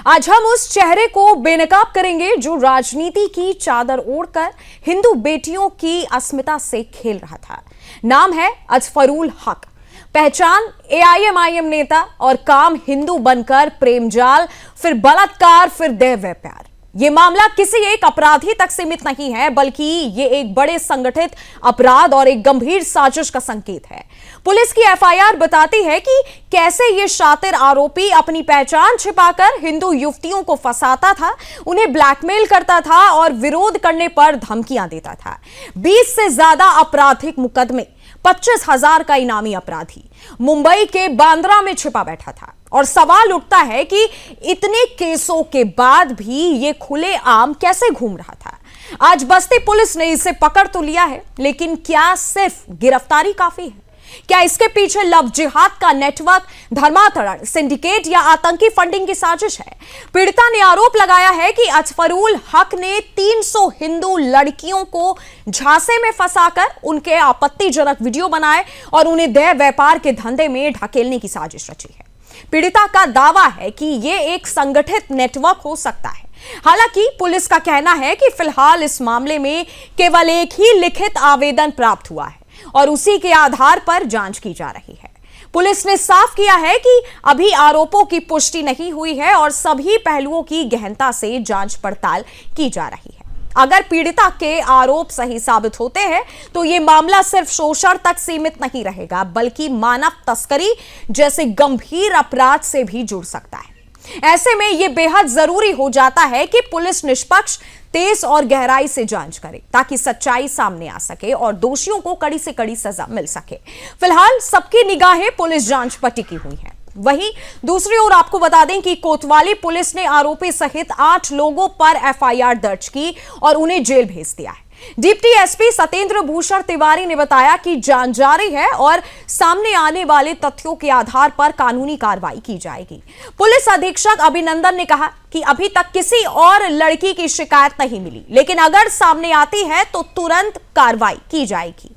आज हम उस चेहरे को बेनकाब करेंगे जो राजनीति की चादर ओढ़कर हिंदू बेटियों की अस्मिता से खेल रहा था। नाम है अजफरुल हक। पहचान एआईएमआईएम नेता और काम हिंदू बनकर प्रेमजाल, फिर बलात्कार, फिर देह व्यापार। ये मामला किसी एक अपराधी तक सीमित नहीं है, बल्कि ये एक बड़े संगठित अपराध और एक गंभीर साजिश का संकेत है। पुलिस की एफआईआर बताती है कि कैसे ये शातिर आरोपी अपनी पहचान छिपाकर हिंदू युवतियों को फंसाता था, उन्हें ब्लैकमेल करता था और विरोध करने पर धमकियां देता था। 20 से ज्यादा आपराधिक मुकदमे, 25,000 का इनामी अपराधी मुंबई के बांद्रा में छिपा बैठा था। और सवाल उठता है कि इतने केसों के बाद भी ये खुलेआम कैसे घूम रहा था। आज बस्ती पुलिस ने इसे पकड़ तो लिया है, लेकिन क्या सिर्फ गिरफ्तारी काफी है? क्या इसके पीछे लव जिहाद का नेटवर्क, धर्मांतरण, सिंडिकेट या आतंकी फंडिंग की साजिश है? पीड़िता ने आरोप लगाया है कि अजफरुल हक ने 300 हिंदू लड़कियों को झांसे में फंसाकर उनके आपत्तिजनक वीडियो बनाए और उन्हें देह व्यापार के धंधे में ढकेलने की साजिश रची है। पीड़िता का दावा है कि यह एक संगठित नेटवर्क हो सकता है। हालांकि पुलिस का कहना है कि फिलहाल इस मामले में केवल एक ही लिखित आवेदन प्राप्त हुआ है और उसी के आधार पर जांच की जा रही है। पुलिस ने साफ किया है कि अभी आरोपों की पुष्टि नहीं हुई है और सभी पहलुओं की गहनता से जांच पड़ताल की जा रही है। अगर पीड़िता के आरोप सही साबित होते हैं तो यह मामला सिर्फ शोषण तक सीमित नहीं रहेगा, बल्कि मानव तस्करी जैसे गंभीर अपराध से भी जुड़ सकता है। ऐसे में यह बेहद जरूरी हो जाता है कि पुलिस निष्पक्ष, तेज और गहराई से जांच करे ताकि सच्चाई सामने आ सके और दोषियों को कड़ी से कड़ी सजा मिल सके। फिलहाल सबकी निगाहें पुलिस जांच पर टिकी हुई हैं। वहीं दूसरी ओर आपको बता दें कि कोतवाली पुलिस ने आरोपी सहित 8 लोगों पर एफआईआर दर्ज की और उन्हें जेल भेज दिया है। डिप्टी एसपी सत्येंद्र भूषण तिवारी ने बताया कि जांच जारी है और सामने आने वाले तथ्यों के आधार पर कानूनी कार्रवाई की जाएगी। पुलिस अधीक्षक अभिनंदन ने कहा कि अभी तक किसी और लड़की की शिकायत नहीं मिली, लेकिन अगर सामने आती है तो तुरंत कार्रवाई की जाएगी।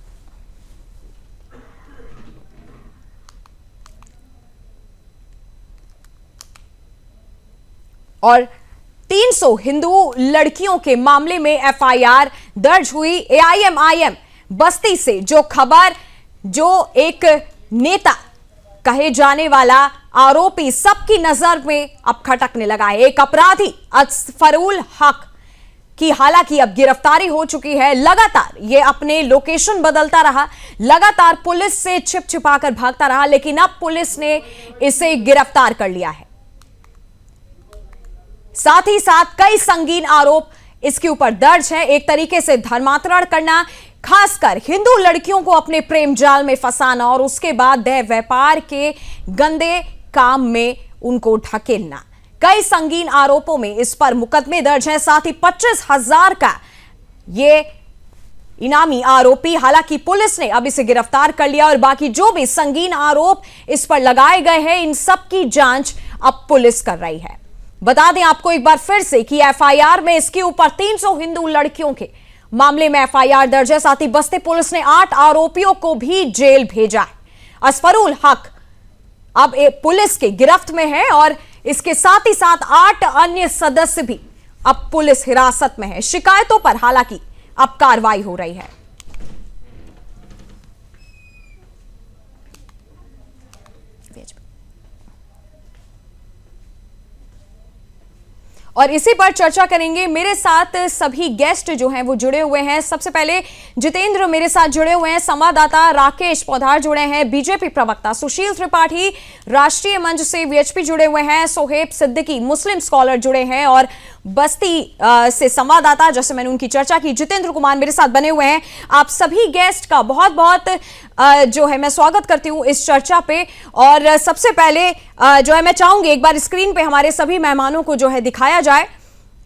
और 300 हिंदू लड़कियों के मामले में एफआईआर दर्ज हुई। एआईएमआईएम बस्ती से जो खबर, जो एक नेता कहे जाने वाला आरोपी सबकी नजर में अब खटकने लगा है। एक अपराधी अजफरुल हक की हालांकि अब गिरफ्तारी हो चुकी है। लगातार ये अपने लोकेशन बदलता रहा, लगातार पुलिस से छिप छिपाकर भागता रहा, लेकिन अब पुलिस ने इसे गिरफ्तार कर लिया है। साथ ही साथ कई संगीन आरोप इसके ऊपर दर्ज है। एक तरीके से धर्मांतरण करना, खासकर हिंदू लड़कियों को अपने प्रेम जाल में फंसाना और उसके बाद देह व्यापार के गंदे काम में उनको ढकेलना। कई संगीन आरोपों में इस पर मुकदमे दर्ज हैं। साथ ही 25,000 का ये इनामी आरोपी, हालांकि पुलिस ने अब इसे गिरफ्तार कर लिया और बाकी जो भी संगीन आरोप इस पर लगाए गए हैं, इन सब की जांच अब पुलिस कर रही है। बता दें आपको एक बार फिर से कि एफआईआर में इसके ऊपर 300 हिंदू लड़कियों के मामले में एफआईआर दर्ज है। साथ ही बस्ती पुलिस ने 8 आरोपियों को भी जेल भेजा है। अजफरुल हक अब पुलिस के गिरफ्त में है और इसके साथ ही साथ 8 अन्य सदस्य भी अब पुलिस हिरासत में है। शिकायतों पर हालांकि अब कार्रवाई हो रही है। और इसी पर चर्चा करेंगे। मेरे साथ सभी गेस्ट जो हैं वो जुड़े हुए हैं। सबसे पहले जितेंद्र मेरे साथ जुड़े हुए हैं, संवाददाता राकेश पौधार जुड़े हैं, बीजेपी प्रवक्ता सुशील त्रिपाठी राष्ट्रीय मंच से वीएचपी जुड़े हुए हैं, सोहेब सिद्दीकी मुस्लिम स्कॉलर जुड़े हैं और बस्ती से संवाददाता, जैसे मैंने उनकी चर्चा की, जितेंद्र कुमार मेरे साथ बने हुए हैं। आप सभी गेस्ट का बहुत बहुत जो है मैं स्वागत करती हूं इस चर्चा पे। और सबसे पहले जो है मैं चाहूंगी एक बार स्क्रीन पे हमारे सभी मेहमानों को जो है दिखाया जाए।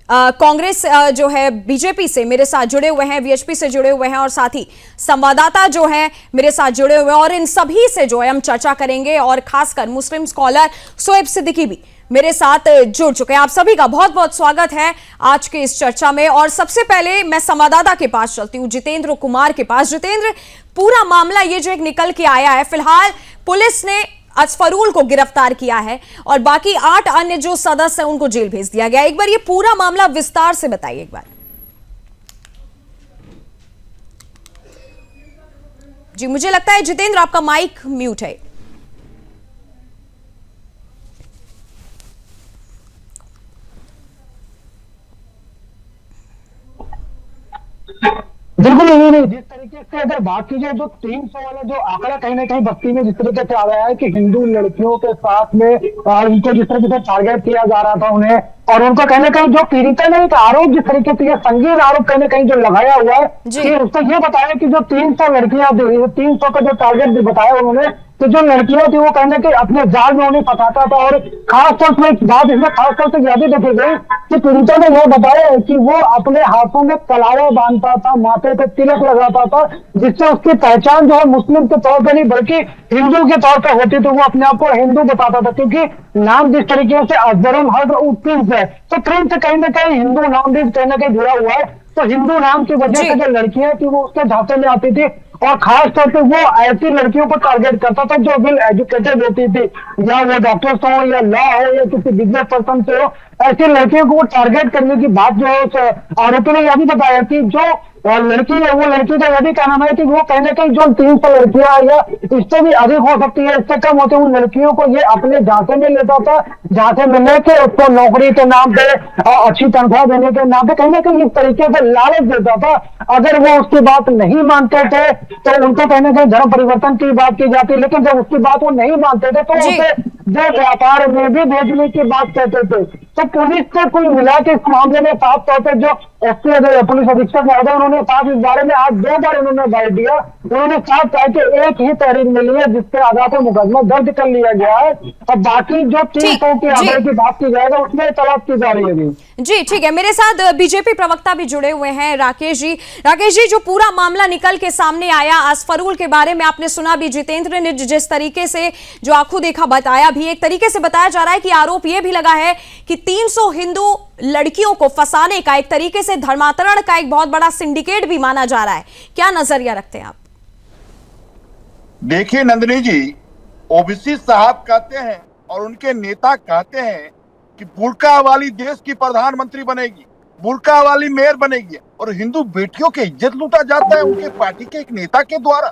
कांग्रेस जो है बीजेपी से मेरे साथ जुड़े हुए हैं, वीएचपी से जुड़े हुए हैं और साथ ही संवाददाता जो है मेरे साथ जुड़े हुए हैं और इन सभी से जो है हम चर्चा करेंगे और खासकर मुस्लिम स्कॉलर सोहेब सिद्दीकी भी मेरे साथ जुड़ चुके हैं। आप सभी का बहुत बहुत स्वागत है आज के इस चर्चा में। और सबसे पहले मैं संवाददाता के पास चलती हूं, जितेंद्र कुमार के पास। जितेंद्र, पूरा मामला ये जो एक निकल के आया है, फिलहाल पुलिस ने असफरूल को गिरफ्तार किया है और बाकी 8 अन्य जो सदस्य हैं उनको जेल भेज दिया गया। एक बार ये पूरा मामला विस्तार से बताइए एक बार। जी, मुझे लगता है जितेंद्र आपका माइक म्यूट है। बिल्कुल यही नहीं। जिस तरीके से अगर बात की जाए जो 300 वाला जो आंकड़ा कहीं ना कहीं बस्ती में जिस तरीके से आ रहा है कि हिंदू लड़कियों के साथ में उनको जिस तरीके से टारगेट किया जा रहा था उन्हें, और उनको कहीं ना कहीं जो पीड़िता ने एक आरोप जिस तरीके से संगीन आरोप कहीं ना कहीं जो लगाया हुआ है कि उसको ये बताया कि जो 300 लड़कियां 300 का जो टारगेट बताया उन्होंने, तो जो लड़कियां थी वो कहने के अपने जाल में उन्हें फंसाता था। और खासतौर से एक बात इसमें खासतौर से याद देखी गई कि पीड़िता ने यह बताया कि वो अपने हाथों में कलावा बांधता था, माथे पे तिलक लगाता था, जिससे उसकी पहचान जो है मुस्लिम के तौर पर नहीं बल्कि हिंदू के तौर पर होती थी। वो अपने आप को हिंदू बताता था क्योंकि नाम जिस तरीके से अजहरुल हक प्रिंस है, तो प्रिंस कहीं ना कहीं हिंदू नाम भी कहीं ना कहीं जुड़ा हुआ है। तो हिंदू नाम की वजह से जो लड़कियां थी वो उसके झांसे में आती थी और खास तौर पे वो ऐसी लड़कियों को टारगेट करता था जो वेल एजुकेटेड होती थी, या वो डॉक्टर्स हो या लॉ हो या किसी बिजनेस पर्सन से हो, ऐसी लड़कियों को वो टारगेट करने की बात जो है आरोपी ने यह भी बताया कि जो लड़की है वो लड़की का यह भी कहना है कि वो कहीं ना कहीं जो 300 लड़कियां या इससे भी अधिक हो सकती है, इससे कम होते उन लड़कियों को ये अपने झांसे में लेता था, झांसे में लेके उसको नौकरी के नाम पे अच्छी तनख्वाह देने के नाम पे कहीं ना कहीं इस तरीके से लालच देता था। अगर वो उसकी बात नहीं मानते थे तो उनको कहीं ना कहीं धर्म परिवर्तन की बात की जाती, लेकिन जब उसकी बात वो नहीं मानते थे तो उसे जो व्यापार में भी भेजने की बात कहते थे। तो पुलिस से कुल मिला के इस मामले में साफ तौर पर जो एसपी पुलिस अधीक्षक महोदय उन्होंने साफ इस बारे में आज 2 बार उन्होंने बाइट दिया। उन्होंने साफ कहा कि एक ही तहरीर मिली है जिसके आधार पर मुकदमा दर्ज कर लिया गया है और बाकी जो 300 के आधार की बात की जाएगा उसमें तलाश की जा रही है। जी ठीक है, मेरे साथ बीजेपी प्रवक्ता भी जुड़े हुए हैं राकेश जी। राकेश जी, जो पूरा मामला निकल के सामने आया असफरूल के बारे में आपने सुना भी, जितेंद्र ने जिस तरीके से जो आंखों देखा बताया भी, एक तरीके से बताया जा रहा है कि आरोप यह भी लगा है कि 300 हिंदू लड़कियों को फंसाने का एक तरीके से धर्मांतरण का एक बहुत बड़ा सिंडिकेट भी माना जा रहा है। क्या नजरिया रखते हैं आप? देखिए नंदिनी जी, ओबीसी साहब कहते हैं और उनके नेता कहते हैं कि बुर्का वाली देश की प्रधानमंत्री बनेगी, बुर्का वाली मेयर बनेगी, और हिंदू बेटियों की इज्जत लूटा जाता है उनके पार्टी के एक नेता के द्वारा।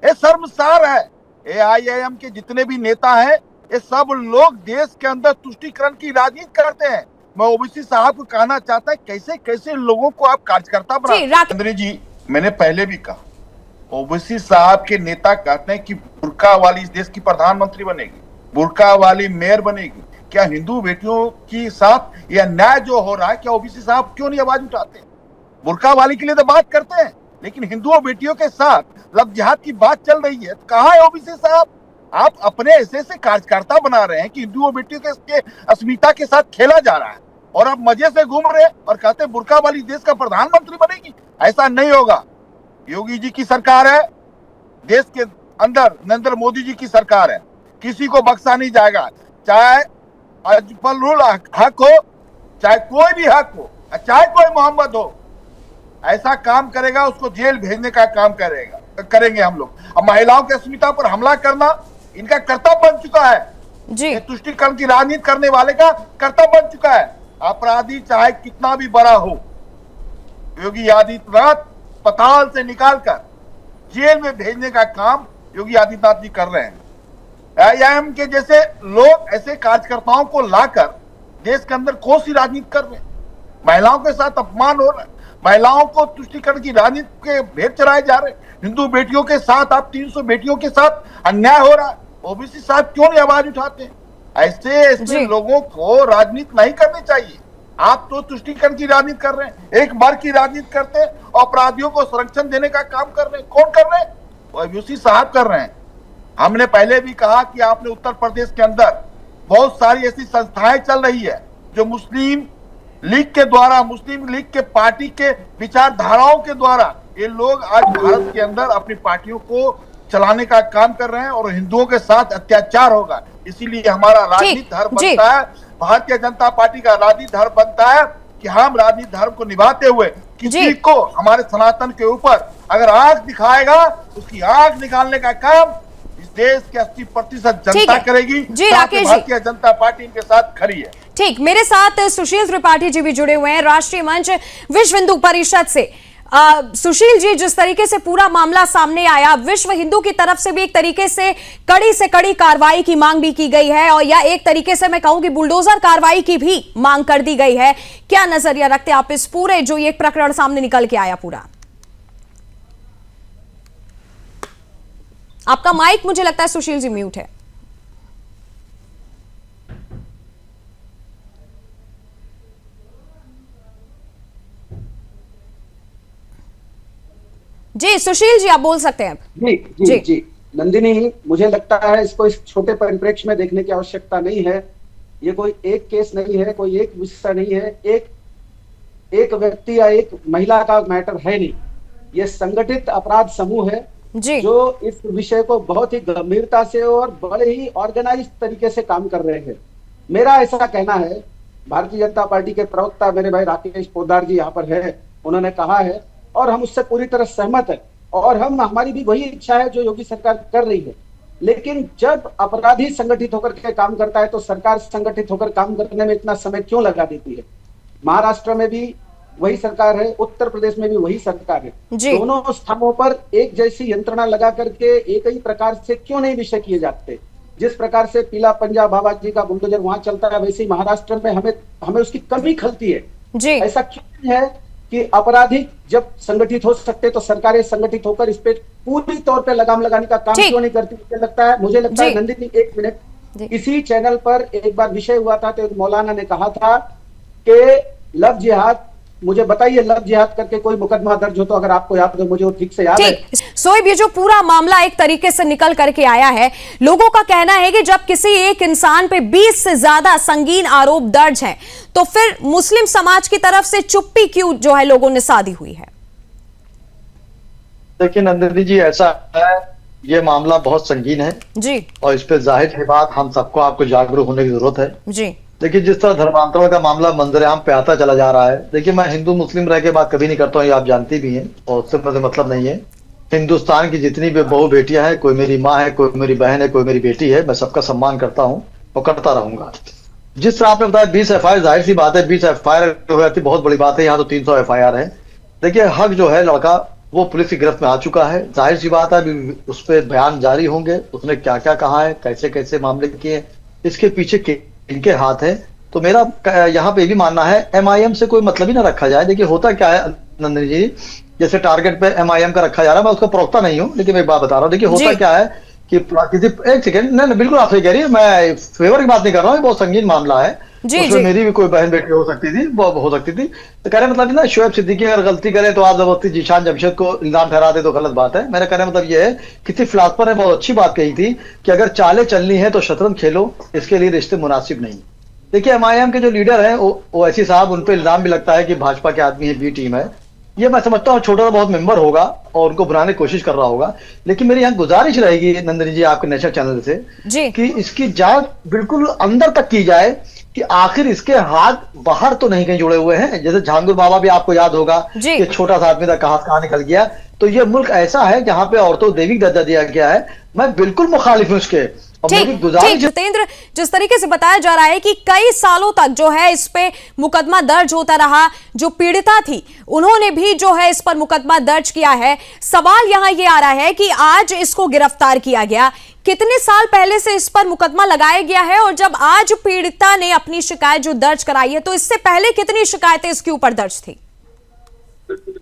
ये शर्मसार है। एआईएम के जितने भी नेता हैं ये सब लोग देश के अंदर तुष्टीकरण की राजनीति करते हैं। मैं ओबीसी साहब को कहना चाहता है कैसे कैसे लोगों को आप कार्यकर्ता बना। जी, मैंने पहले भी कहा ओबीसी साहब के नेता कहते हैं कि बुर्का वाली इस देश की प्रधानमंत्री बनेगी, बुर्का वाली मेयर बनेगी। क्या हिंदू बेटियों के साथ यह न्याय जो हो रहा है, क्या ओबीसी साहब क्यों नहीं आवाज उठाते? बुर्का वाली के लिए तो बात करते हैं, लेकिन हिंदुओं बेटियों के साथ लव जिहाद की बात चल रही है, कहाँ है ओबीसी साहब? आप अपने ऐसे कार्यकर्ता बना रहे हैं कि हिंदुओं बेटियों के अस्मिता के साथ खेला जा रहा है और आप मजे से घूम रहे हैं और कहते हैं बुर्का वाली देश का प्रधानमंत्री बनेगी। ऐसा नहीं होगा। योगी जी की सरकार है, देश के अंदर नरेंद्र मोदी जी की सरकार है, किसी को बख्शा नहीं जाएगा, चाहे अजफरुल हक हो, चाहे कोई भी हक हो, चाहे कोई मोहम्मद हो, ऐसा काम करेगा उसको जेल भेजने का काम करेंगे हम लोग। अब महिलाओं के अस्मिता पर हमला करना इनका कर्तव्य बन चुका है जी। तुष्टीकरण की राजनीति करने वाले का कर्तव्य बन चुका है। अपराधी चाहे कितना भी बड़ा हो, योगी आदित्यनाथ पताल से निकालकर जेल में भेजने का काम योगी आदित्यनाथ जी कर रहे हैं। एआईएम के जैसे लोग ऐसे कार्यकर्ताओं को लाकर देश के अंदर कौन सी राजनीति कर रहे हैं? महिलाओं के साथ अपमान हो रहा है, महिलाओं को तुष्टीकरण की राजनीति के भेद चढ़ाए जा रहे हैं। हिंदू बेटियों के साथ आप 300 बेटियों के साथ अन्याय हो रहा है। ओबीसी साहब क्यों नहीं आवाज उठाते हैं? ऐसे लोगों को राजनीति नहीं करनी चाहिए। आप तो तुष्टीकरण की राजनीति कर रहे हैं, एक बार की राजनीति करते हैं, अपराधियों को संरक्षण देने का काम कर रहे हैं। कौन कर रहे हैं? ओबीसी साहब कर रहे हैं। हमने पहले भी कहा कि आपने उत्तर प्रदेश के अंदर बहुत सारी ऐसी संस्थाएं चल रही है जो मुस्लिम लीग के द्वारा, मुस्लिम लीग के पार्टी के विचारधाराओं के द्वारा ये लोग आज भारत के अंदर अपनी पार्टियों को चलाने का काम कर रहे हैं और हिंदुओं के साथ अत्याचार होगा। इसीलिए हमारा राजनीतिक धर्म बनता है, भारतीय जनता पार्टी का राजनीतिक धर्म बनता है कि हम राजनीतिक धर्म को निभाते हुए किसी को हमारे सनातन के ऊपर अगर आंख दिखाएगा उसकी आंख निकालने का काम इस देश के 80% ठीक जनता है। करेगी। जी, साथ ही राकेश जी। भारतीय जनता पार्टी इनके साथ खड़ी है। ठीक, मेरे साथ सुशील त्रिपाठी जी भी जुड़े हुए हैं, राष्ट्रीय मंच विश्व हिंदू परिषद से। सुशील जी, जिस तरीके से पूरा मामला सामने आया, विश्व हिंदू की तरफ से भी एक तरीके से कड़ी कार्रवाई की मांग भी की गई है, और या एक तरीके से मैं कहूं कि बुलडोजर कार्रवाई की भी मांग कर दी गई है। क्या नजरिया रखते हैं आप इस पूरे जो ये प्रकरण सामने निकल के आया पूरा? आपका माइक मुझे लगता है सुशील जी म्यूट है। जी सुशील जी, आप बोल सकते हैं। जी जी जी, जी। नंदिनी, मुझे लगता है इसको इस छोटे परिप्रेक्ष्य में देखने की आवश्यकता नहीं है। ये कोई एक केस नहीं है, कोई एक विषय नहीं है, एक व्यक्ति या एक महिला का मैटर है नहीं। ये संगठित अपराध समूह है जी। जो इस विषय को बहुत ही गंभीरता से और बड़े ही ऑर्गेनाइज तरीके से काम कर रहे हैं। मेरा ऐसा कहना है, भारतीय जनता पार्टी के प्रवक्ता मेरे भाई राकेश पोद्दार जी यहाँ पर है, उन्होंने कहा है और हम उससे पूरी तरह सहमत है, और हमारी भी वही इच्छा है जो योगी सरकार कर रही है। लेकिन जब अपराधी संगठित होकर के काम करता है तो सरकार संगठित होकर काम करने में इतना समय क्यों लगा देती है? महाराष्ट्र में भी वही सरकार है, उत्तर प्रदेश में भी वही सरकार है। दोनों स्थानों पर एक जैसी यंत्रणा लगा करके एक ही प्रकार से क्यों नहीं विषय किए जाते? जिस प्रकार से पीला पंजा बाबा जी का बुलडोजर वहां चलता है, वैसे ही महाराष्ट्र में हमें उसकी कमी खलती है जी। ऐसा क्यों है कि अपराधी जब संगठित हो सकते तो सरकारें संगठित होकर इस पे पूरी तौर पे लगाम लगाने का काम क्यों नहीं करती? मुझे लगता है नंदिनी, एक मिनट, इसी चैनल पर एक बार विषय हुआ था तो एक मौलाना ने कहा था कि लव जिहाद, मुझे बताइए लव जिहाद करके कोई मुकदमा दर्ज हो तो, अगर आपको याद हो, मुझे वो ठीक से याद है। सोएब, ये जो पूरा मामला एक तरीके से निकल करके आया है, लोगों का कहना है कि जब किसी एक इंसान पे 20 से ज्यादा संगीन आरोप दर्ज हैं, तो फिर मुस्लिम समाज की तरफ से चुप्पी क्यों जो है लोगों ने साधी हुई है? देखिए नंदिनी जी, ऐसा है, ये मामला बहुत संगीन है जी, और इस पे जाहिर है बात हम सबको आपको जागरूक होने की जरूरत है जी। देखिए, जिस तरह धर्मांतरण का मामला मंजरेआम पे आता चला जा रहा है, देखिए मैं हिंदू मुस्लिम रह के बात कभी नहीं करता हूँ, ये आप जानती भी हैं, और उससे मुझे मतलब नहीं है। हिंदुस्तान की जितनी भी बहू बेटियां हैं, कोई मेरी माँ है, कोई मेरी बहन है, कोई मेरी बेटी है, मैं सबका सम्मान करता हूँ और करता रहूंगा। जिस तरह आपने बताया 20 FIR, जाहिर सी बात है 20 FIR हो जाती बहुत बड़ी बात है, यहाँ तो 300 FIR है। देखिए हक जो है लड़का वो पुलिस की गिरफ्त में आ चुका है, जाहिर सी बात है अभी उस पर बयान जारी होंगे, उसने क्या क्या कहा है, कैसे कैसे मामले किए, इसके पीछे इनके हाथ है। तो मेरा यहाँ पे भी मानना है MIM से कोई मतलब ही ना रखा जाए। देखिए होता क्या है नंदनी जी, जैसे टारगेट पे MIM का रखा जा रहा है, मैं उसका प्रवक्ता नहीं हूँ, लेकिन मैं एक बात बता रहा हूँ। देखिए होता क्या है कि किसी, एक सेकेंड, नहीं बिल्कुल आप सही कह रही है, मैं फेवर की बात नहीं कर रहा हूँ, बहुत संगीन मामला है, उसमें मेरी भी कोई बहन बेटी हो सकती थी, वो हो सकती थी। तो कह रहे मतलब ना, शोएब सिद्दीकी अगर गलती करे तो आप जबरदस्ती जीशान जमशेद को इल्जाम ठहरा दे तो गलत बात है। मेरा कहने मतलब ये है, किसी फिलासफर ने बहुत अच्छी बात कही थी कि अगर चालें चलनी है तो शतरंज खेलो, इसके लिए रिश्ते मुनासिब नहीं। देखिए MIM के जो लीडर हैं ओवैसी साहब, उन पर इल्जाम भी लगता है कि भाजपा के आदमी है, बी टीम है। ये मैं समझता हूँ छोटा सा बहुत मेंबर होगा और उनको बुलाने की कोशिश कर रहा होगा, लेकिन मेरी यहाँ गुजारिश रहेगी नंदिनी जी आपके नेशनल चैनल से कि इसकी जांच बिल्कुल अंदर तक की जाए कि आखिर इसके हाथ बाहर तो नहीं कहीं जुड़े हुए हैं। जैसे झांगुर बाबा भी आपको याद होगा कि छोटा सा आदमी था, कहाँ निकल गया। तो ये मुल्क ऐसा है जहाँ पे औरतों दैविक दर्जा दिया गया है, मैं बिल्कुल मुखालिफ हूँ उसके। ठीक, जितेंद्र, जिस तरीके से बताया जा रहा है कि कई सालों तक जो है इस पे मुकदमा दर्ज होता रहा, जो पीड़िता थी उन्होंने भी जो है इस पर मुकदमा दर्ज किया है। सवाल यहाँ ये आ रहा है कि आज इसको गिरफ्तार किया गया, कितने साल पहले से इस पर मुकदमा लगाया गया है, और जब आज पीड़िता ने अपनी शिकायत जो दर्ज कराई है, तो इससे पहले कितनी शिकायतें इसके ऊपर दर्ज थी?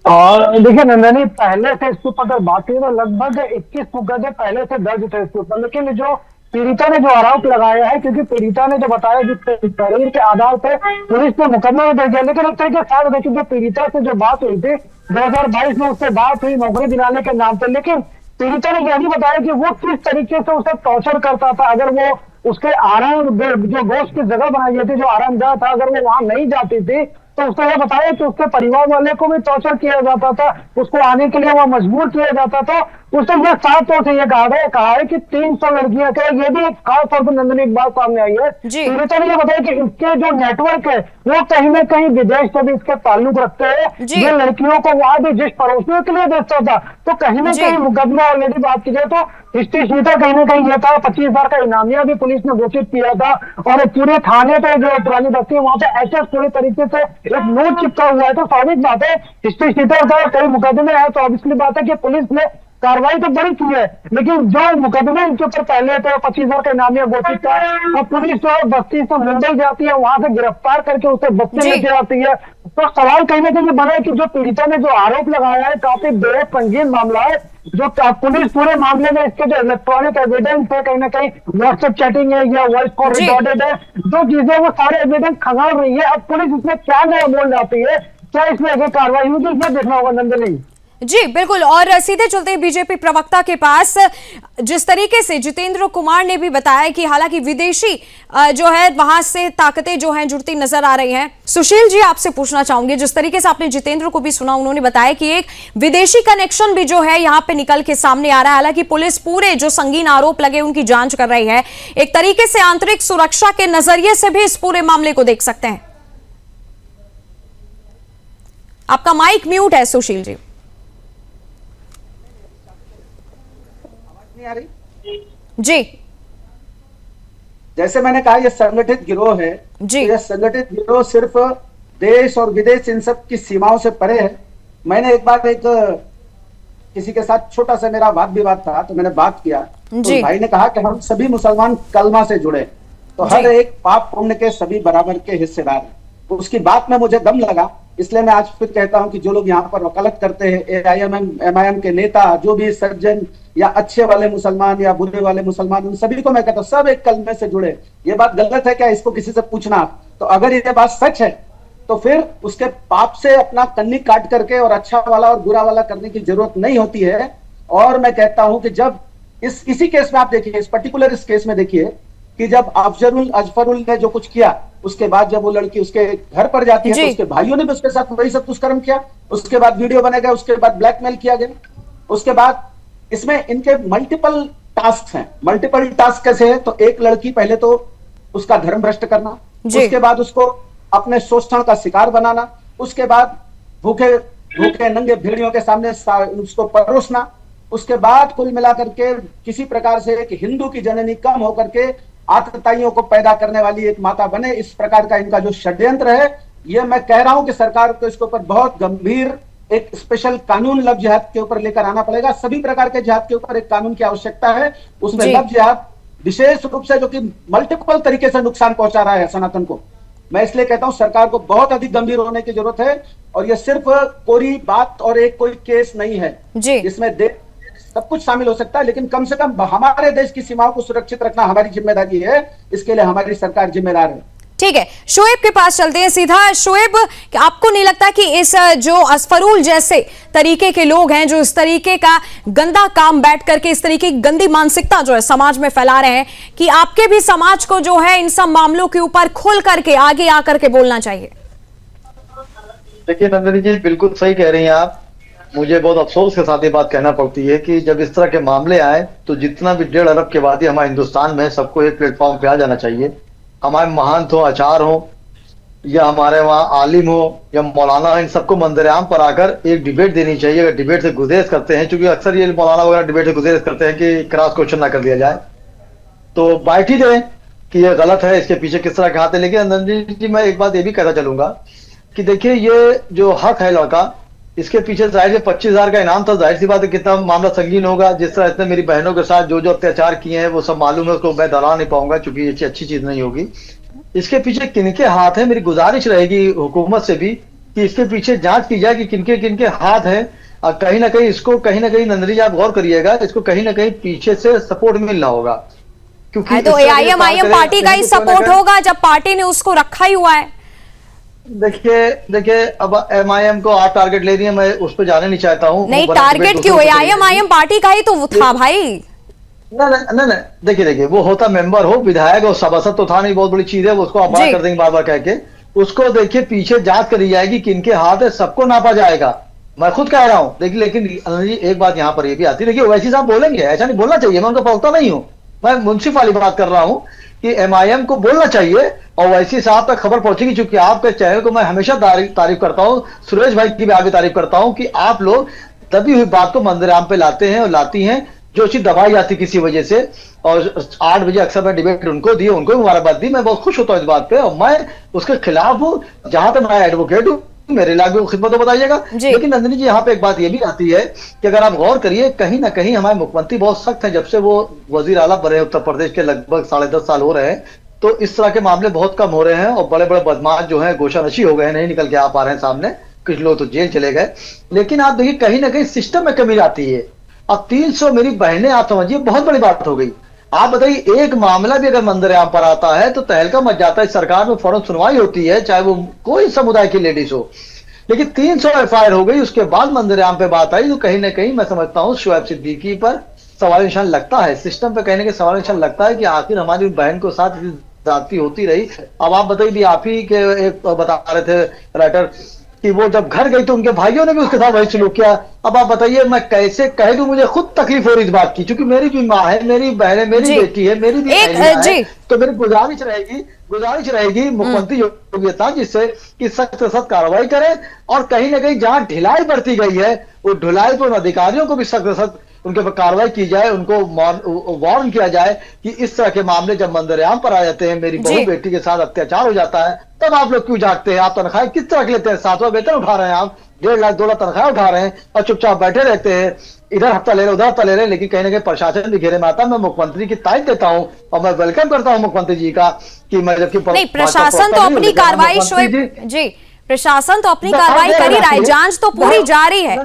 और देखिए नंदनी, पहले से इसके ऊपर अगर बात करें तो लगभग 21 मुकदमे पहले से दर्ज थे इसके ऊपर, लेकिन जो पीड़िता ने जो आरोप लगाया है, क्योंकि पीड़िता ने जो बताया कि तहरीर के आधार पर पुलिस ने मुकदमा दर्ज किया, लेकिन एक तरीके से क्योंकि पीड़िता से जो बात हुई थी 2022 में, उससे बात हुई नौकरी दिलाने के नाम पर, लेकिन पीड़िता ने यह भी बताया कि वो किस तरीके से उसे टॉर्चर करता था। अगर वो उसके आराम जो गोश्त की जगह बनाई गई थी, जो आरामगाह था, अगर वो वहां नहीं जाती थी तो उसने ये बताया कि उसके परिवार वाले को भी टॉर्चर किया जाता था, उसको आने के लिए वह मजबूर किया जाता था। उसने ये साफ तौर से ये कहा है कि 300 लड़कियां के, ये भी एक खास तौर पर नंदनी एक बात सामने आई है। पीड़िता ने ये बताया कि इसके जो नेटवर्क है वो कहीं ना कहीं विदेश से भी इसके ताल्लुक रखते हैं। ये लड़कियों को वहां भी जिस परोसने के लिए बेचता था, तो कहीं ना कहीं मुकदमा ऑलरेडी बात की जाए तो हिस्ट्री शीटर कहीं ना कहीं ये था। 25,000 का इनामिया भी पुलिस ने घोषित किया था, और पूरे थाने पे जो पुरानी बस्ती है वहां पे ऐसे पूरी तरीके से एक नोट चिपका हुआ है। तो स्वाभाविक बात है, हिस्ट्री शीटर का कई मुकदमे है, तो ऑब्वियसली बात है कि पुलिस ने कार्रवाई तो बड़ी की है, लेकिन जो मुकदमे इनके ऊपर पहले थे 25,000 का इनामिया घोषित था, और पुलिस जो बस्ती से मुंबई जाती है, वहां से गिरफ्तार करके उसे बस्ती लेके आती है। तो सवाल कहीं ना कहीं बना है कि जो पीड़िता ने जो आरोप लगाया है काफी बेहद संगीन मामला है। जो पुलिस पूरे मामले में इसके जो इलेक्ट्रॉनिक एविडेंस है, कहीं ना कहीं व्हाट्सएप चैटिंग है या वॉइस कॉल रिकॉर्डेड है, जो चीजें वो सारे एविडेंस खंगाल रही है। अब पुलिस इसमें क्या नया बोल जाती है, क्या इसमें आगे कार्रवाई होगी, इसमें देखना होगा नंदनी। जी बिल्कुल, और सीधे चलते हैं बीजेपी प्रवक्ता के पास। जिस तरीके से जितेंद्र कुमार ने भी बताया कि हालांकि विदेशी जो है वहां से ताकतें जो हैं जुड़ती नजर आ रही हैं। सुशील जी, आपसे पूछना चाहूंगी, जिस तरीके से आपने जितेंद्र को भी सुना, उन्होंने बताया कि एक विदेशी कनेक्शन भी जो है यहाँ पे निकल के सामने आ रहा है। हालांकि पुलिस पूरे जो संगीन आरोप लगे उनकी जांच कर रही है, एक तरीके से आंतरिक सुरक्षा के नजरिए से भी इस पूरे मामले को देख सकते हैं। आपका माइक म्यूट है सुशील जी। नहीं आ रही जी, जैसे मैंने कहा ये संगठित गिरोह है जी। तो यह संगठित गिरोह सिर्फ देश और विदेश इन सब की सीमाओं से परे है। मैंने एक बार किसी के साथ छोटा सा मेरा वाद विवाद था, तो मैंने बात किया, तो भाई ने कहा कि हम सभी मुसलमान कलमा से जुड़े, तो हर एक पाप पुण्य के सभी बराबर के हिस्सेदार हैं। तो उसकी बात में मुझे दम लगा, इसलिए मैं आज फिर कहता हूं कि जो लोग यहाँ पर वकालत करते हैं, AIM के नेता, जो भी सज्जन या अच्छे वाले मुसलमान या बुरे वाले मुसलमान, उन सभी को मैं कहता हूं सब एक कलमे से जुड़े। ये बात गलत है क्या, इसको किसी से पूछना। तो अगर ये बात सच है तो फिर उसके पाप से अपना कन्नी काट करके और अच्छा वाला और बुरा वाला करने की जरूरत नहीं होती है। और मैं कहता हूं कि जब इसी केस में आप देखिए, इस पर्टिकुलर इस केस में देखिए कि जब अजफरुल ने जो कुछ किया, उसके बाद जब वो लड़की उसके घर पर जाती है तो उसके भाइयों ने भी उसके साथ वही सब दुष्कर्म किया, उसके बाद वीडियो बने गए, उसके बाद ब्लैकमेल किया गया, उसके बाद इसमें इनके मल्टीपल टास्क हैं। मल्टीपल टास्क कैसे है, तो एक लड़की पहले तो उसका धर्म भ्रष्ट करना, उसके बाद उसको अपने शोषण का शिकार बनाना, उसके बाद भूखे नंगे भेड़ियों के सामने उसको परोसना, उसके बाद कुल मिलाकर के किसी प्रकार से एक हिंदू की जननी कम होकर के आतताइयों को पैदा करने वाली एक माता बने। इस प्रकार का इनका जो षड्यंत्र है, ये मैं कह रहा हूं कि सरकार को इसके ऊपर बहुत गंभीर एक स्पेशल कानून लव जिहाद के ऊपर लेकर आना पड़ेगा। सभी प्रकार के जिहाद के ऊपर एक कानून की आवश्यकता है, उसमें लव जिहाद विशेष रूप से, जो कि मल्टीपल तरीके से नुकसान पहुंचा रहा है सनातन को। मैं इसलिए कहता हूं सरकार को बहुत अधिक गंभीर होने की जरूरत है, और यह सिर्फ कोरी बात और एक कोई केस नहीं है, इसमें सब कुछ शामिल हो सकता है, लेकिन कम से कम हमारे देश की सीमाओं को सुरक्षित रखना हमारी जिम्मेदारी है, इसके लिए हमारी सरकार जिम्मेदार है। ठीक है, शोएब के पास चलते हैं सीधा। शोएब, आपको नहीं लगता कि इस जो असफरुल जैसे तरीके के लोग हैं, जो इस तरीके का गंदा काम बैठ करके इस तरीके की गंदी मानसिकता जो है समाज में फैला रहे हैं, कि आपके भी समाज को जो है इन सब मामलों के ऊपर खुल करके आगे आकर के बोलना चाहिए? देखिए नंदिनी जी, बिल्कुल सही कह रही हैं आप। मुझे बहुत अफसोस के साथ ये बात कहना पड़ती है कि जब इस तरह के मामले आए तो जितना भी 1.5 अरब के आबादी हमारे हिंदुस्तान में, सबको एक प्लेटफॉर्म पे आ जाना चाहिए। हमारे महंत हो, आचार्य हो, या हमारे वहाँ आलिम हो या मौलाना हो, इन सबको मंदिर-ए-आम पर आकर एक डिबेट देनी चाहिए। अगर डिबेट से गुरेज करते हैं, क्योंकि अक्सर ये मौलाना वगैरह डिबेट से गुरेज करते हैं कि क्रॉस क्वेश्चन ना कर दिया जाए, तो बैठ ही जाए कि ये गलत है, इसके पीछे किस तरह के हाथ है। लेकिन नंदिनी जी, मैं एक बात ये भी कहता चलूंगा कि देखिए, ये जो हक है लड़का, इसके पीछे जाहिर से 25,000 का इनाम था, जाहिर सी बात है कितना मामला संगीन होगा। जिस तरह इसने मेरी बहनों के साथ जो जो अत्याचार किए हैं वो सब मालूम है, उसको मैं दोहरा नहीं पाऊंगा क्योंकि ये अच्छी चीज नहीं होगी। इसके पीछे किनके हाथ है, मेरी गुजारिश रहेगी हुकूमत से भी कि इसके पीछे जांच की जाए कि किनके किनके हाथ है। और कहीं ना कहीं इसको, कहीं ना कहीं नंदनी जी आप गौर करिएगा, इसको कहीं ना कहीं पीछे से सपोर्ट मिलना होगा, क्योंकि तो AIM पार्टी का ही सपोर्ट होगा जब पार्टी ने उसको रखा ही हुआ है। देखिए अब MIM को आप टारगेट ले रही है, मैं उस पर जाने नहीं चाहता हूँ। नहीं, टारगेट क्यों? AIM पार्टी का ही तो था भाई। नहीं, देखिए वो होता मेंबर हो, विधायक हो, सभासद तो था नहीं, बहुत बड़ी चीज है, उसको आप बात कर देंगे बार बार कह के। उसको देखिए पीछे जांच करी जाएगी, किनके हाथ है, सबको नापा जाएगा। मैं खुद कह रहा हूं। देखिए लेकिन अनिल जी एक बात यहाँ पर ये भी आती है, देखिए ओवैसी साहब बोलेंगे, ऐसा नहीं बोलना चाहिए, मैं उनका पहुंचता नहीं हूं, मैं मुंसिफ वाली बात कर रहा हूं कि एमआईएम को बोलना चाहिए और ओवैसी साहब तक खबर पहुंचेगी। चूंकि आपके चैनल को मैं हमेशा तारीफ करता हूं, सुरेश भाई की भी आगे तारीफ करता हूं कि आप लोग दबी हुई बात को मंदिराम पे लाते हैं और लाती हैं, जो चीज दबाई जाती किसी वजह से। और 8 बजे अक्सर मैं डिबेट उनको दी, उनको भी मुबारकबाद दी, मैं बहुत खुश होता हूं इस बात पे और मैं उसके खिलाफ हूं। जहां तक मैं एडवोकेट हूं, मेरे इलाके को खिदमत तो बताइएगा। लेकिन नंदिनी जी यहाँ पे एक बात ये भी आती है कि अगर आप गौर करिए, कहीं ना कहीं हमारे मुख्यमंत्री बहुत सख्त हैं। जब से वो वजीर आला बने उत्तर प्रदेश के, लगभग 10.5 साल हो रहे हैं, तो इस तरह के मामले बहुत कम हो रहे हैं और बड़े बड़े बदमाश जो है गोशानशी हो गए, नहीं निकल के आ पा रहे हैं सामने, कुछ लोग तो जेल चले गए। लेकिन आप देखिए कहीं ना कहीं सिस्टम में कमी आती है। अब 300 मेरी बहनें, आप समझिए बहुत बड़ी बात हो गई। आप बताइए एक मामला भी अगर मंदिराम पर आता है तो तहलका मच जाता है, सरकार में फौरन सुनवाई होती है, चाहे वो कोई समुदाय की लेडीज हो। लेकिन 300 एफआईआर हो गई, उसके बाद मंदिराम पे बात आई, तो कहीं ना कहीं मैं समझता हूँ शुएब सिद्दीकी पर सवाल निशान लगता है, सिस्टम पे कहने के सवाल निशान लगता है कि आखिर हमारी बहन को साथ जाती होती रही। अब आप बताइए, आप ही के एक बता रहे थे राइटर कि वो जब घर गई तो उनके भाइयों ने भी उसके साथ वही सलूक किया। अब आप बताइए मैं कैसे कह दूं, मुझे खुद तकलीफ हो रही इस बात की, क्योंकि मेरी भी माँ है, मेरी बहन है, मेरी बेटी है, मेरी भी है, तो मेरी गुजारिश रहेगी मुख्यमंत्री योग्यता जिससे कि सख्त से सख्त कार्रवाई करें और कहीं ना कहीं जहां ढिलाई बरती गई है वो ढिलाई पर अधिकारियों को भी सख्त से सख्त उनके पर कार्रवाई की जाए, उनको वार्न किया जाए कि इस तरह के मामले जब मंदिराम पर आ जाते हैं, मेरी बहू बेटी के साथ अत्याचार हो जाता है, तब आप लोग क्यों जागते हैं? आप तनख्वाह किस तरह की लेते हैं? 7वां वेतन उठा रहे हैं आप, 1.5 लाख 2 लाख तनख्वाह उठा रहे हैं और चुपचाप बैठे रहते हैं, इधर हफ्ता ले रहे उधर हफ्ता ले रहे हैं। लेकिन कहीं ना कहीं प्रशासन भी घेरे में आता है। मैं मुख्यमंत्री की तारीफ देता हूं और मैं वेलकम करता हूं मुख्यमंत्री जी का कि मैं जबकि प्रशासन तो अपनी कार्रवाई जी प्रशासन तो अपनी कार्रवाई कर ही रहा है, जांच तो पूरी जारी है।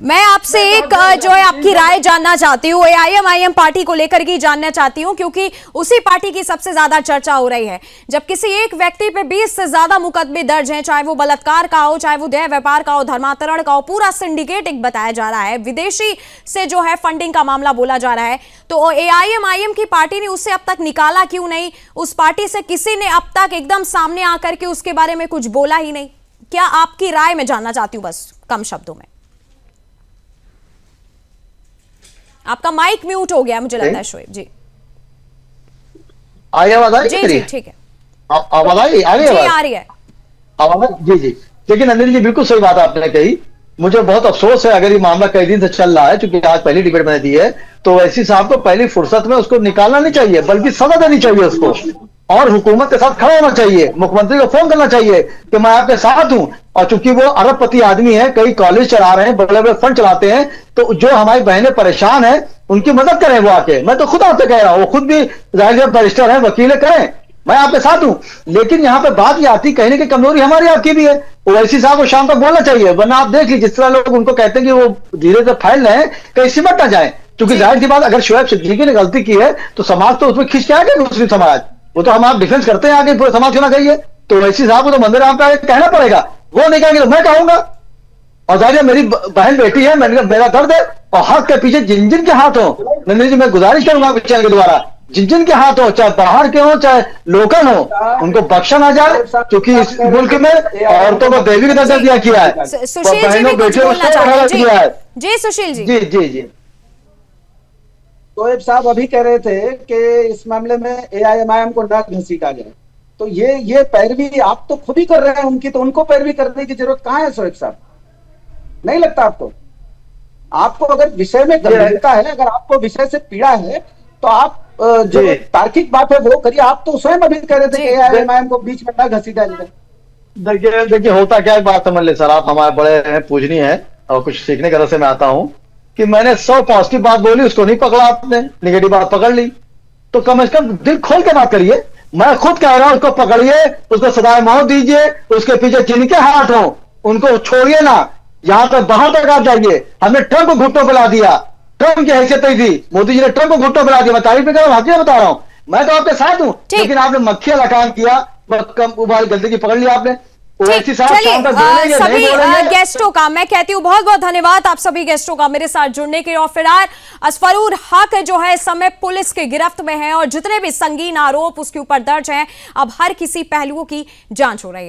मैं आपसे एक जो है आपकी राय जानना चाहती हूँ, एआईएमआईएम पार्टी को लेकर की जानना चाहती हूँ, क्योंकि उसी पार्टी की सबसे ज्यादा चर्चा हो रही है। जब किसी एक व्यक्ति पे 20 से ज्यादा मुकदमे दर्ज हैं, चाहे वो बलात्कार का हो, चाहे वो देह व्यापार का हो, धर्मांतरण का हो, पूरा सिंडिकेट एक बताया जा रहा है, विदेशी से जो है फंडिंग का मामला बोला जा रहा है, तो एआईएमआईएम की पार्टी ने उससे अब तक निकाला क्यों नहीं? उस पार्टी से किसी ने अब तक एकदम सामने आकर के उसके बारे में कुछ बोला ही नहीं। क्या आपकी राय मैं जानना चाहती हूं, बस कम शब्दों में। आपका माइक म्यूट हो गया मुझे लगता है शोएब जी। आवाज आ रही है? जी ठीक है, आवाज आ रही है आवाज जी। देखिए नंदिनी जी बिल्कुल सही बात आपने कही। मुझे बहुत अफसोस है अगर ये मामला कई दिन से चल रहा है, क्योंकि आज पहली डिबेट मैंने दी है, तो ओवैसी साहब को पहली फुर्सत में उसको निकालना नहीं चाहिए, बल्कि सजा देनी चाहिए उसको और हुकूमत के साथ खड़ा होना चाहिए। मुख्यमंत्री को फोन करना चाहिए कि मैं आपके साथ हूं। और चूंकि वो अरबपति आदमी है, कई कॉलेज चला रहे हैं, बड़े बड़े फंड चलाते हैं, तो जो हमारी बहनें परेशान हैं उनकी मदद करें वो आके। मैं तो खुद आपसे कह रहा हूं, वो खुद भी जाहिर बैरिस्टर है, वकील करें, मैं आपके साथ हूं। लेकिन यहाँ पे बात ये आती, कहने की कमजोरी हमारी आपकी भी है। ओवैसी साहब को शाम तक बोलना चाहिए, वरना आप देख लीजिए जिस तरह लोग उनको कहते हैं कि वो धीरे धीरे फैल रहे हैं, कहीं सिमट ना जाए। क्योंकि जाहिर सी बात, अगर शुएब सिद्दीकी ने गलती की है तो समाज तो उसमें खिंच के आ गया, मुस्लिम समाज, वो तो हम आप डिफेंस करते हैं आगे, पूरे समाज क्यों ना कहिए। तो ओवैसी साहब को तो मंदिराम पे कहना पड़ेगा, वो नहीं कहेंगे तो मैं कहूंगा। और जाहिर मेरी बहन बेटी है, मेरा दर्द है, और हक के पीछे जिन जिन के हाथ हो, नंदिनी जी मैं गुजारिश करूंगा चैनल के द्वारा, जिन जिन के हाथ हो, चाहे बाहर के हो चाहे लोकल हो, उनको बख्शा ना जाए। क्योंकि इस मुल्क में औरतों को देवी का दर्जा दिया किया है, बहनों बेटियों को दिया है। जी सुशील जी। जी जी जी शोएब साहब अभी कह रहे थे कि इस मामले में एआईएमआईएम को न घसीटा जाए, तो ये पैरवी आप तो खुद ही कर रहे हैं उनकी, तो उनको पैरवी करने की जरूरत कहां है शोएब साहब? नहीं लगता आपको? आपको अगर विषय में गंभीरता है, अगर आपको विषय से पीड़ा है, तो आप जो तार्किक बात है वो करिए। आप तो स्वयं अभी कह रहे थे कि एआईएमआईएम को बीच में न घसीटा जाए। देखिए होता क्या है, बात समझ ले सर, आप हमारे बड़े हैं, पूजनीय है और कुछ सीखने के रस से मैं आता हूं कि मैंने 100 पॉजिटिव बात बोली, उसको नहीं पकड़ा आपने, निगेटिव बात पकड़ ली। तो कम से कम दिल खोल के बात करिए। मैं खुद कह रहा हूं उसको पकड़िए, उसको सदाए मौत दीजिए, उसके पीछे जिनके हाथ हो उनको छोड़िए ना, यहां तक बाहर तक आप जाइए। हमने ट्रंप को घुटनों पर ला दिया, ट्रंप की हैसियत नहीं थी, मोदी जी ने ट्रंप को घुटनों पर ला दिया। मैं तारीफ नहीं कर रहा हूं, हकीकत बता रहा हूं, मैं तो आपके साथ हूं। लेकिन आपने मक्खिया लकान किया, गलती की पकड़ ली आपने। चलिए सभी गेस्टों का मैं कहती हूँ बहुत बहुत धन्यवाद आप सभी गेस्टों का मेरे साथ जुड़ने के लिए। और फिलहाल असफरुल हक जो है इस समय पुलिस के गिरफ्त में है और जितने भी संगीन आरोप उसके ऊपर दर्ज हैं, अब हर किसी पहलुओं की जांच हो रही है।